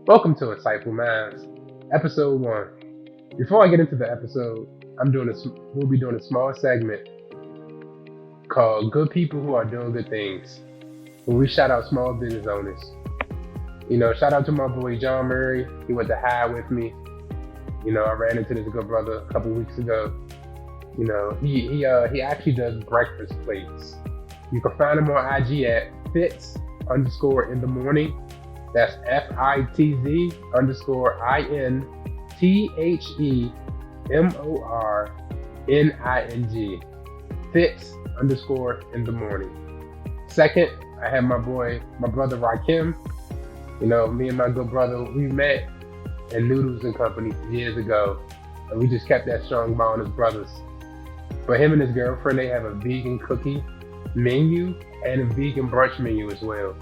Welcome to Insightful Minds, Episode 1. Before I get into the episode, we'll be doing a small segment called Good People Who Are Doing Good Things, where we shout out small business owners. Shout out to my boy John Murray. He went to high with me. I ran into this good brother a couple weeks ago. He actually does breakfast plates. You can find him on IG at fitz_in the morning. That's FITZ_INTHEMORNING. Fitz_in the morning. Second, I have my brother Rakim. Me and my good brother, we met in Noodles and Company years ago, and we just kept that strong bond as brothers. But him and his girlfriend, they have a vegan cookie menu and a vegan brunch menu as well.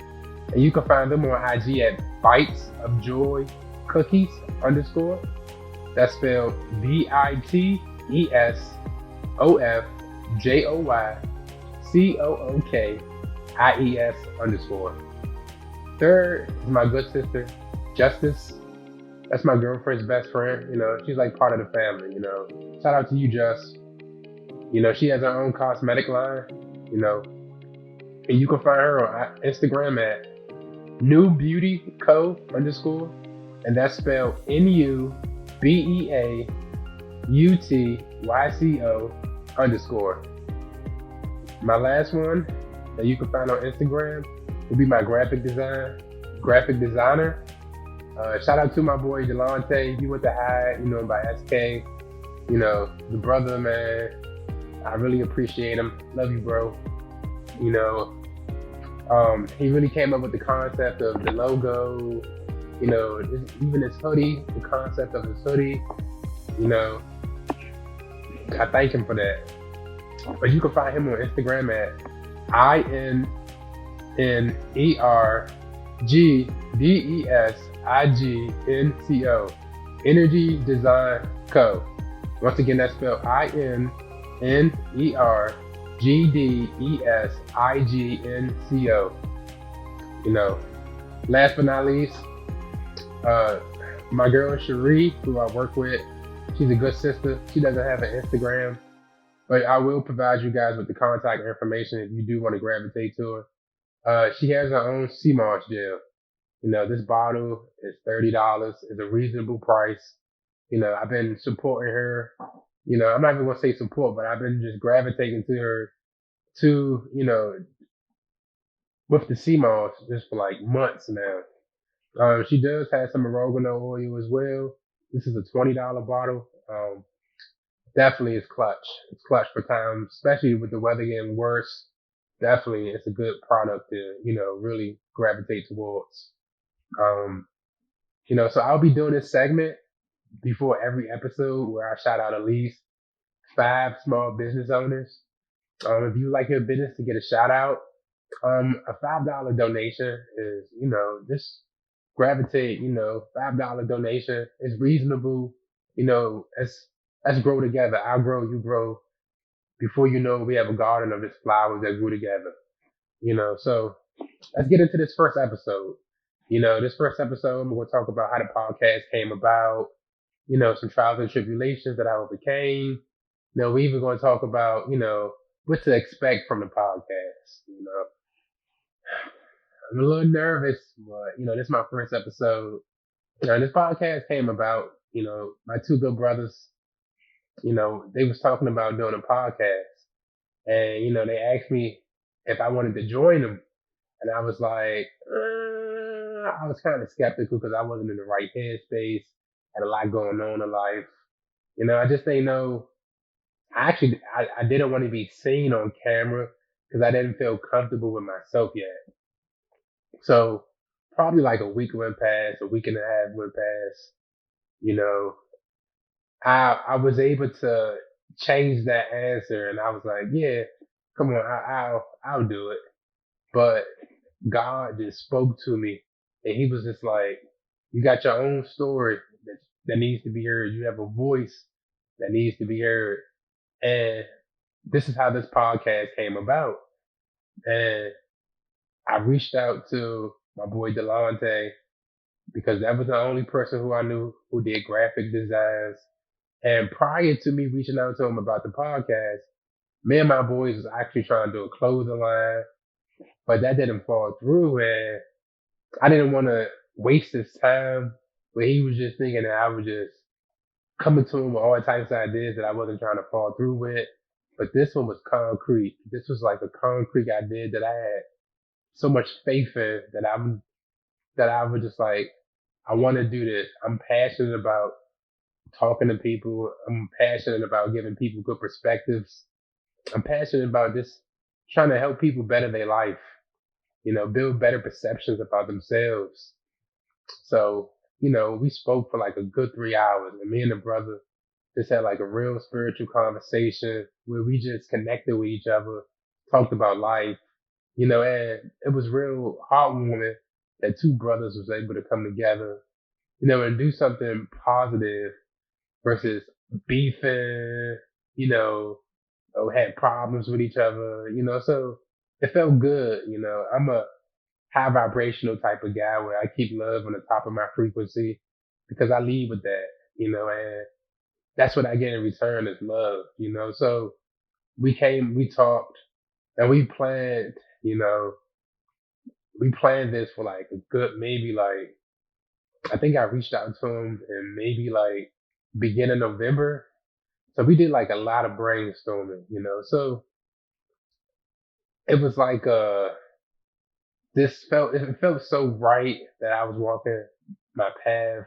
And you can find them on IG at Bites of Joy Cookies _ That's spelled BITESOFJOYCOOKIES _ Third is my good sister, Justice. That's my girlfriend's best friend. She's like part of the family. Shout out to you, Just. She has her own cosmetic line. And you can find her on Instagram at NewBeautyCo _ and that's spelled NUBEAUTYCO _ My last one that you can find on Instagram will be my graphic designer. Shout out to my boy Delonte. He went to high, by SK. The brother, man. I really appreciate him. Love you, bro. He really came up with the concept of the logo, even his hoodie, the concept of his hoodie, I thank him for that. But you can find him on Instagram at INNERGDESIGNCO, Energy Design Co. Once again, that's spelled INNERGDESIGNCO. Last but not least, my girl Sherrien, who I work with, she's a good sister. She doesn't have an Instagram, but I will provide you guys with the contact information if you do want to gravitate to her. She has her own sea moss gel. This bottle is $30. It's a reasonable price. I've been supporting her. I'm not even gonna say support, but I've been just gravitating to her with the sea moss just for like months now. She does have some oregano oil as well. This is a $20 bottle. Definitely is clutch. It's clutch for times, especially with the weather getting worse. Definitely, it's a good product to, really gravitate towards. So I'll be doing this segment before every episode where I shout out at least 5 small business owners. If you like your business to get a shout out, a $5 donation is, just gravitate, $5 donation is reasonable. Let's grow together. I'll grow, you grow. Before you know, we have a garden of just flowers that grew together. So let's get into this first episode. This first episode, we're going to talk about how the podcast came about, some trials and tribulations that I overcame. We're even going to talk about, what to expect from the podcast. I'm a little nervous, but, this is my first episode. This podcast came about, my 2 good brothers, they was talking about doing a podcast. And, they asked me if I wanted to join them. And I was like, I was kind of skeptical because I wasn't in the right headspace, had a lot going on in life. I just didn't know. I didn't want to be seen on camera because I didn't feel comfortable with myself yet. So probably like a week went past, a week and a half went past. I was able to change that answer, and I was like, yeah, come on, I'll do it. But God just spoke to me, and He was just like, you got your own story that needs to be heard. You have a voice that needs to be heard. And this is how this podcast came about. And I reached out to my boy Delonte, because that was the only person who I knew who did graphic designs. And prior to me reaching out to him about the podcast, me and my boys was actually trying to do a clothing line, but that didn't fall through. And I didn't want to waste his time where he was just thinking that I was just coming to him with all types of ideas that I wasn't trying to fall through with. But this one was concrete. This was like a concrete idea that I had so much faith in that I was just like, I want to do this. I'm passionate about talking to people. I'm passionate about giving people good perspectives. I'm passionate about just trying to help people better their life, build better perceptions about themselves. So, we spoke for like a good 3 hours, and me and the brother just had like a real spiritual conversation where we just connected with each other, talked about life, and it was real heartwarming that two brothers was able to come together, and do something positive versus beefing, or had problems with each other, so it felt good, I'm a high vibrational type of guy where I keep love on the top of my frequency because I lead with that, and that's what I get in return is love, so we talked and you know, we planned this for like a good, maybe like, I think I reached out to him in maybe like beginning November. So we did like a lot of brainstorming, so it was like, it felt so right that I was walking my path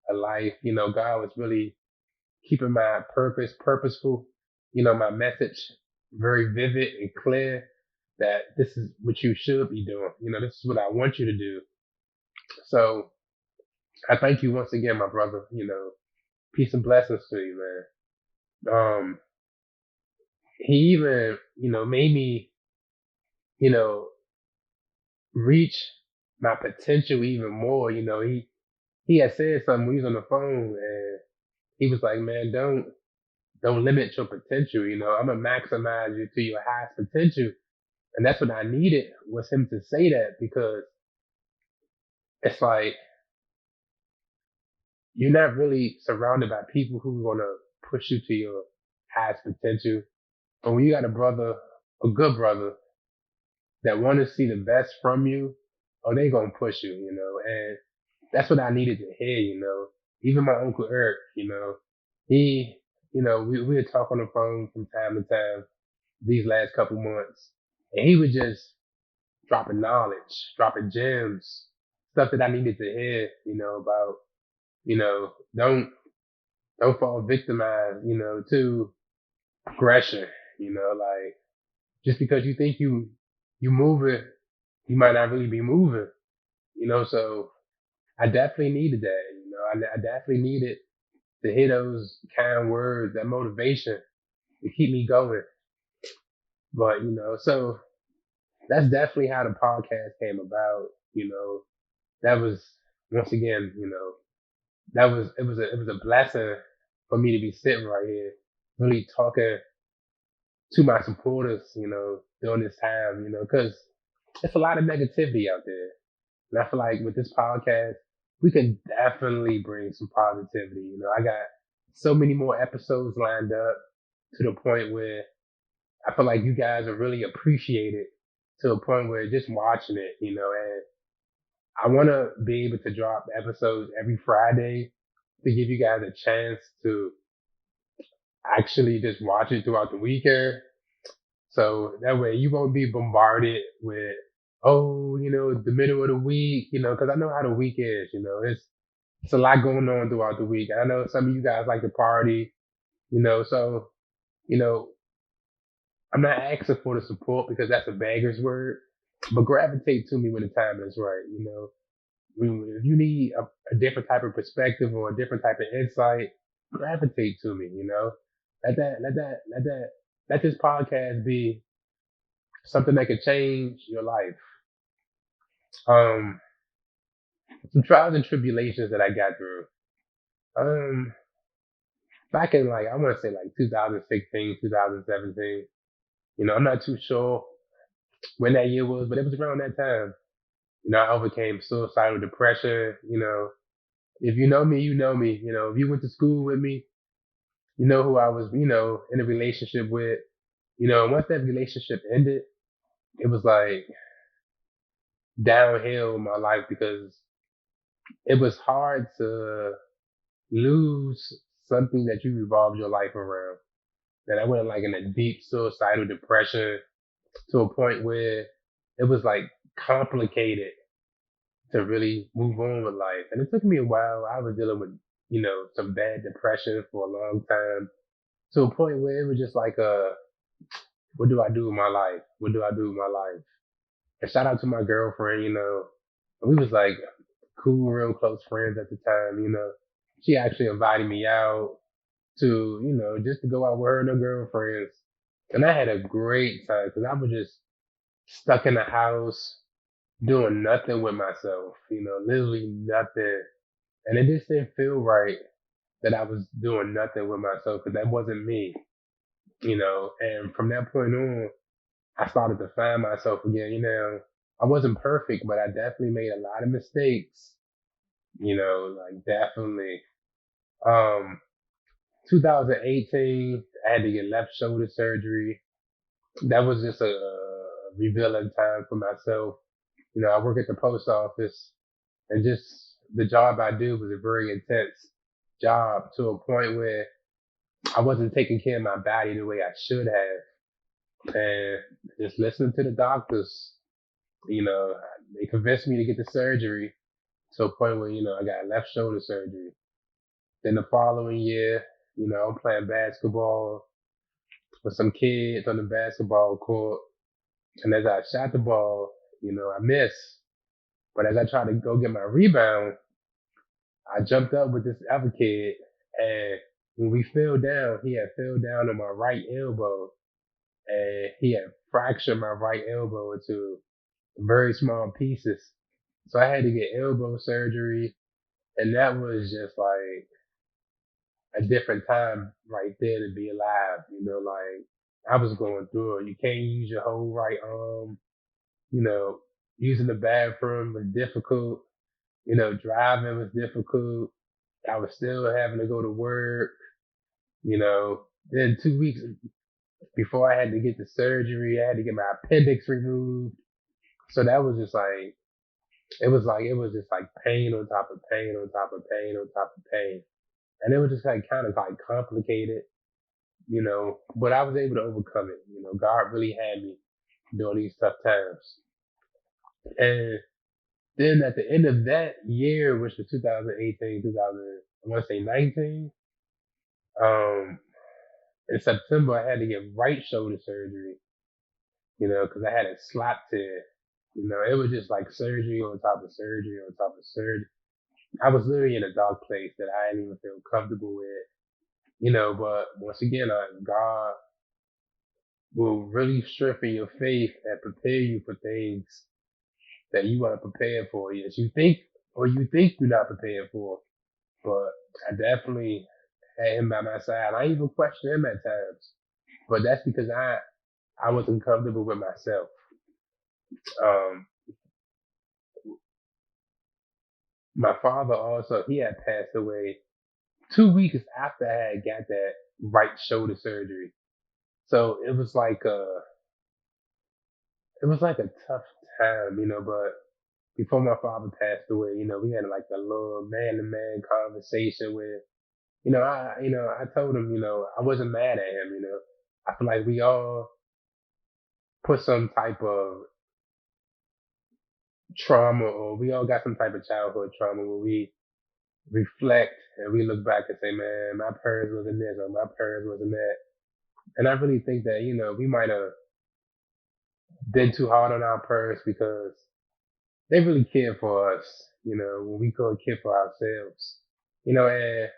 of life. God was really keeping my purpose purposeful, my message very vivid and clear that this is what you should be doing. This is what I want you to do. So I thank you once again, my brother. Peace and blessings to you, man. He even, made me, you know, reach my potential even more. He had said something. We was on the phone, and he was like, "Man, don't limit your potential. I'm gonna maximize you to your highest potential." And that's what I needed was him to say that because it's like you're not really surrounded by people who are gonna push you to your highest potential. But when you got a good brother that want to see the best from you, oh, they gonna push you, and that's what I needed to hear, Even my Uncle Eric, he, we would talk on the phone from time to time these last couple months, and he was just dropping knowledge, dropping gems, stuff that I needed to hear, about, don't fall victimized, to aggression, like just because you think you moving, you might not really be moving, so I definitely needed that, I definitely needed to hear those kind words, that motivation to keep me going. But, so that's definitely how the podcast came about, that was once again, it was a blessing for me to be sitting right here, really talking to my supporters, during this time, because it's a lot of negativity out there. And I feel like with this podcast, we can definitely bring some positivity. I got so many more episodes lined up to the point where I feel like you guys will really appreciate it to a point where just watching it, and I want to be able to drop episodes every Friday to give you guys a chance to actually just watch it throughout the weekend. So that way you won't be bombarded with, oh, the middle of the week, cause I know how the week is, it's a lot going on throughout the week. And I know some of you guys like to party, so, you know, I'm not asking for the support because that's a beggar's word, but gravitate to me when the time is right, If you need a different type of perspective or a different type of insight, gravitate to me, let this podcast be something that could change your life. Um, some trials and tribulations that I got through. Um, back in like, I want to say like 2016, 2017, I'm not too sure when that year was, but it was around that time, I overcame suicidal depression. If you know me, you know me. If you went to school with me, you know who I was, in a relationship with. Once that relationship ended, it was like downhill in my life because it was hard to lose something that you revolved your life around. And I went like in a deep suicidal depression to a point where it was like complicated to really move on with life. And it took me a while. I was dealing with, some bad depression for a long time to a point where it was just like, what do I do with my life? What do I do with my life? And shout out to my girlfriend, we was like cool, real close friends at the time. She actually invited me out to, just to go out with her and her girlfriends. And I had a great time because I was just stuck in the house doing nothing with myself, literally nothing. And it just didn't feel right that I was doing nothing with myself because that wasn't me. And from that point on, I started to find myself again. I wasn't perfect, but I definitely made a lot of mistakes, like definitely. Um, 2018, I had to get left shoulder surgery. That was just a revealing time for myself. I work at the post office and just the job I do was a very intense job to a point where I wasn't taking care of my body the way I should have. And just listening to the doctors, they convinced me to get the surgery to a point where, I got left shoulder surgery. Then the following year, I'm playing basketball with some kids on the basketball court. And as I shot the ball, I missed. But as I tried to go get my rebound, I jumped up with this other kid. And when we fell down, he had fell down on my right elbow. And he had fractured my right elbow into very small pieces. So I had to get elbow surgery. And that was just like a different time right there to be alive. Like I was going through it. You can't use your whole right arm. Using the bathroom was difficult. Driving was difficult. I was still having to go to work. Then 2 weeks before I had to get the surgery, I had to get my appendix removed. So that was just like, it was just like pain on top of pain on top of pain on top of pain. And it was just like kind of like complicated, but I was able to overcome it. God really had me during these tough times. And then at the end of that year, which was 2018, 2000, I want to say 19, um, in September, I had to get right shoulder surgery, because I had a slot tear. It was just like surgery on top of surgery on top of surgery. I was literally in a dark place that I didn't even feel comfortable with. But once again, God will really strengthen your faith and prepare you for things that you are prepared for. Yes, you think you're not prepared for. But I definitely had him by my side. I even questioned him at times. But that's because I wasn't comfortable with myself. Um, my father also, he had passed away 2 weeks after I had got that right shoulder surgery. So it was like a tough time, but before my father passed away, we had like a little man to man conversation where, I told him, I wasn't mad at him. I feel like we all put some type of trauma or we all got some type of childhood trauma where we reflect and we look back and say, man, my parents wasn't this or my parents wasn't that. And I really think that, we might have been too hard on our parents because they really cared for us, when we couldn't care for ourselves. And I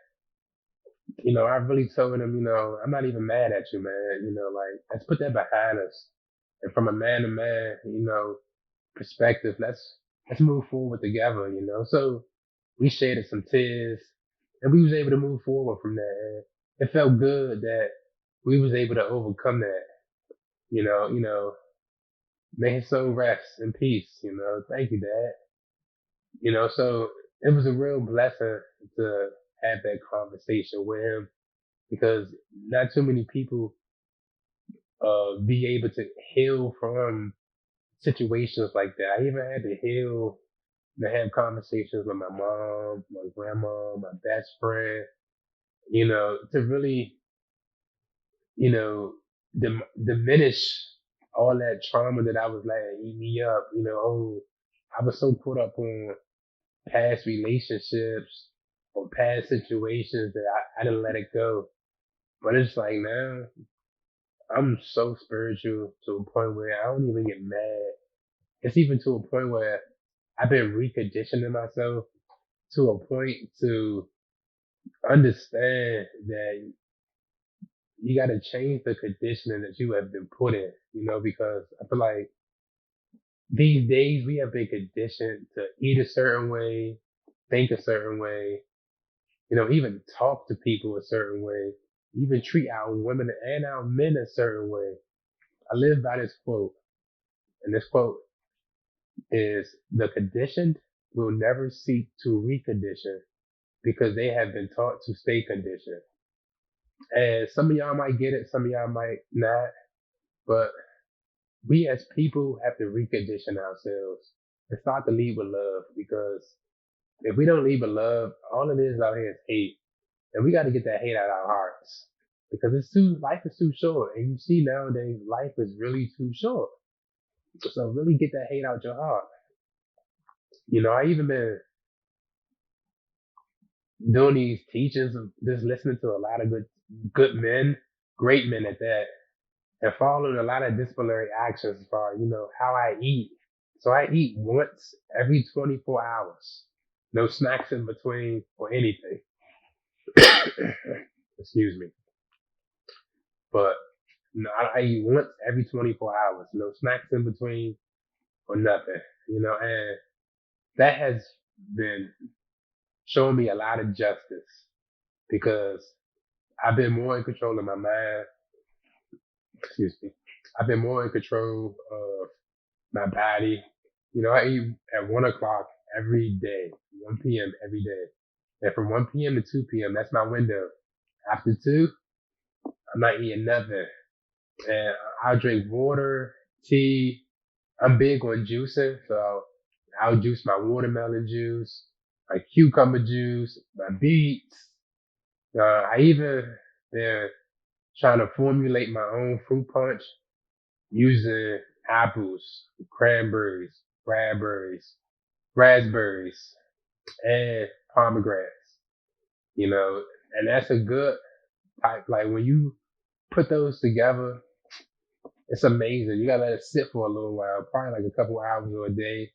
really told him, I'm not even mad at you, man. Like let's put that behind us. And from a man to man, perspective, let's move forward together. So we shared some tears and we was able to move forward from that. And it felt good that we was able to overcome that, you know. May his soul rest in peace. Thank you, Dad. So it was a real blessing to have that conversation with him because not too many people be able to heal from situations like that. I even had to heal to have conversations with my mom, my grandma, my best friend, to really, you know, diminish all that trauma that I was letting eat me up. I was so caught up on past relationships or past situations that I didn't let it go. But it's like now I'm so spiritual to a point where I don't even get mad. It's even to a point where I've been reconditioning myself to a point to understand that you got to change the conditioning that you have been put in, because I feel like these days we have been conditioned to eat a certain way, think a certain way, even talk to people a certain way, even treat our women and our men a certain way. I live by this quote, and this quote is the conditioned will never seek to recondition because they have been taught to stay conditioned. And some of y'all might get it, some of y'all might not, but we as people have to recondition ourselves and start to lead with love because if we don't lead with love, all it is out here is hate. And we got to get that hate out of our hearts because life is too short. And you see nowadays, life is really too short. So really get that hate out your heart. I even been doing these teachings of just listening to a lot of good men, great men at that, and following a lot of disciplinary actions as far as, how I eat. So I eat once every 24 hours. No snacks in between or anything. Excuse me. But no, I eat once every 24 hours. No snacks in between or nothing. And that has been showing me a lot of justice because I've been more in control of my mind. Excuse me. I've been more in control of my body. I eat at 1 o'clock every day, 1 p.m. every day. And from 1 p.m. to 2 p.m., that's my window. After 2, I'm not eating nothing. And I'll drink water, tea. I'm big on juicing, so I'll juice my watermelon juice, my cucumber juice, my beets. I even been trying to formulate my own fruit punch using apples, cranberries, raspberries, and pomegranates. And that's a good type. Like when you put those together, it's amazing. You gotta let it sit for a little while, probably like a couple hours or a day,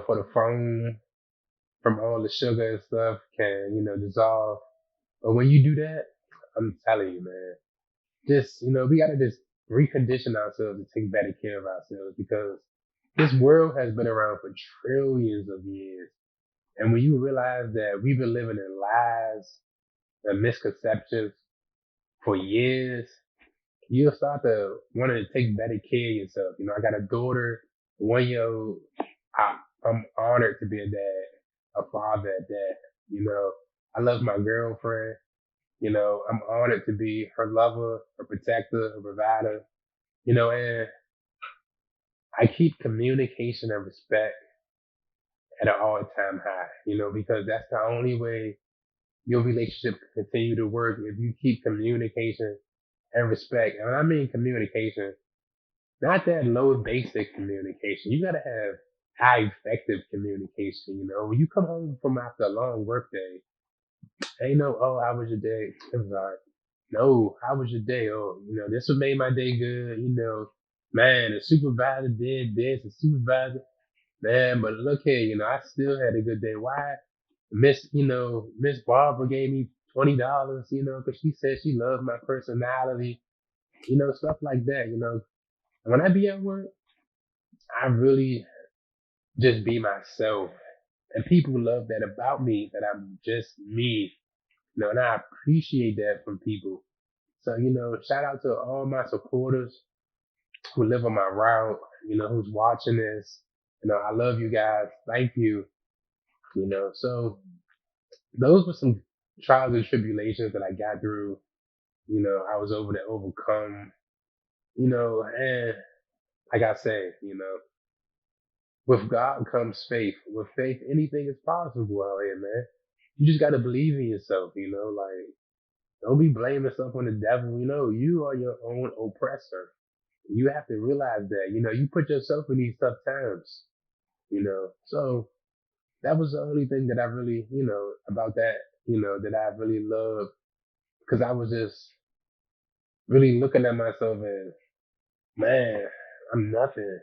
for the foam from all the sugar and stuff can, dissolve. But when you do that, I'm telling you, man, we gotta just recondition ourselves to take better care of ourselves because this world has been around for trillions of years. And when you realize that we've been living in lies and misconceptions for years, you'll start to want to take better care of yourself. I got a daughter, 1 year old. I'm honored to be a dad, a father at that. I love my girlfriend. I'm honored to be her lover, her protector, her provider. And I keep communication and respect at an all-time high, because that's the only way your relationship can continue to work if you keep communication and respect. And when I mean communication, not that low basic communication. You gotta have high effective communication. When you come home from after a long work day, ain't no, oh, how was your day? It was all right. No, how was your day? Oh, this what made my day good. Man, the supervisor did this, the supervisor, man, but look here, I still had a good day. Why? Miss Barbara gave me $20, because she said she loved my personality, stuff like that, And when I be at work, I really just be myself. And people love that about me, that I'm just me, and I appreciate that from people. So, shout out to all my supporters. who live on my route, who's watching this. I love you guys. Thank you. So those were some trials and tribulations that I got through. I was able to overcome, and like I say, with God comes faith. With faith, anything is possible out here, man. You just gotta believe in yourself, like don't be blaming stuff on the devil. You are your own oppressor. You have to realize that, you put yourself in these tough times, So that was the only thing that I really, about that, that I really loved. Cause I was just really looking at myself as, man, I'm nothing,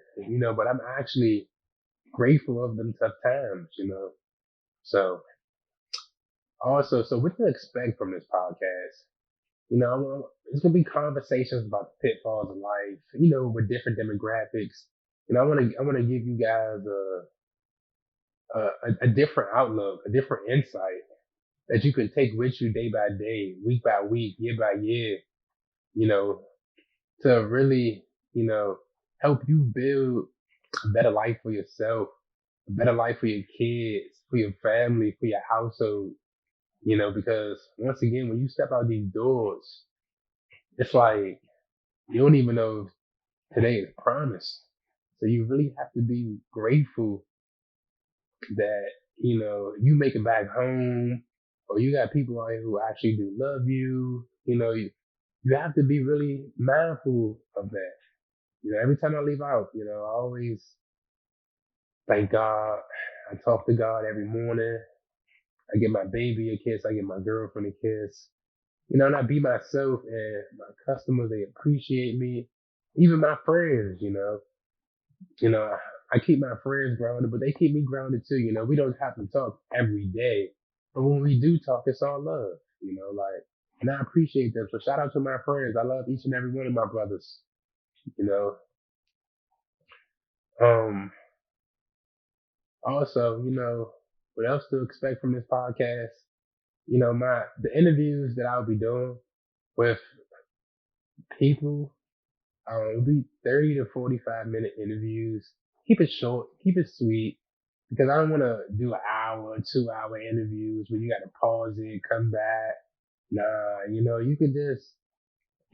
but I'm actually grateful of them tough times, So also, so what to expect from this podcast? It's gonna be conversations about the pitfalls of life, with different demographics. I wanna give you guys a different outlook, a different insight that you can take with you day by day, week by week, year by year, you know, to really, help you build a better life for yourself, a better life for your kids, for your family, for your household, because once again, when you step out these doors, it's like you don't even know if today is promised. So you really have to be grateful that, you make it back home, or you got people out here who actually do love you. You have to be really mindful of that. Every time I leave out, I always thank God. I talk to God every morning. I give my baby a kiss. I give my girlfriend a kiss. And I be myself, and my customers, they appreciate me. Even my friends, I keep my friends grounded, but they keep me grounded too. We don't have to talk every day, but when we do talk, it's all love, and I appreciate them. So shout out to my friends. I love each and every one of my brothers, you know. Also, what else to expect from this podcast? The interviews that I'll be doing with people, it'll be 30 to 45-minute interviews. Keep it short, keep it sweet, because I don't want to do an hour, 2 hour interviews where you got to pause it, come back. Nah, you can just,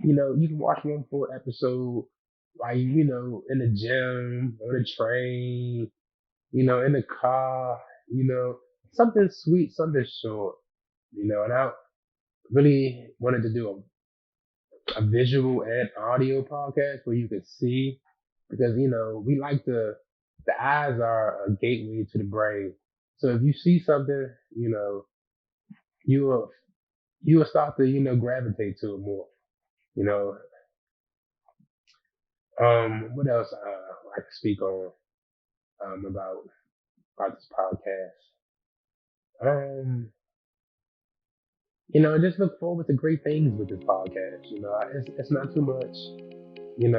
you can watch one full episode while you, in the gym, on the train, in the car, something sweet, something short, and I really wanted to do a visual and audio podcast where you could see, because, we like the eyes are a gateway to the brain. So if you see something, you will start to, gravitate to it more, you know. What else I can speak on about this podcast? Just look forward to great things with this podcast. It's not too much. I'm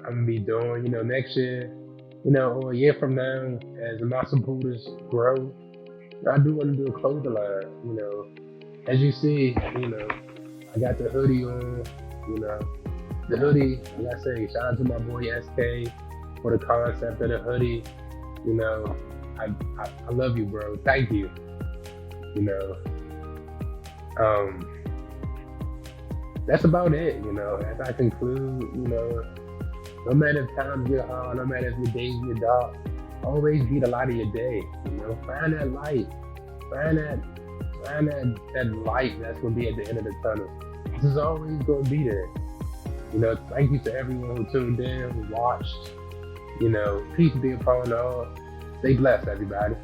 gonna be doing. Next year, or a year from now, as my supporters grow, I do want to do a clothing line. As you see, I got the hoodie on. The hoodie. Like I say, shout out to my boy SK for the concept of the hoodie. I love you, bro. Thank you. That's about it, as I conclude, no matter if times get hard, no matter if your days get dark, always be the light of your day, find that light, find that light that's going to be at the end of the tunnel. This is always going to be there. Thank you to everyone who tuned in, who watched, peace be upon all. Stay blessed, everybody.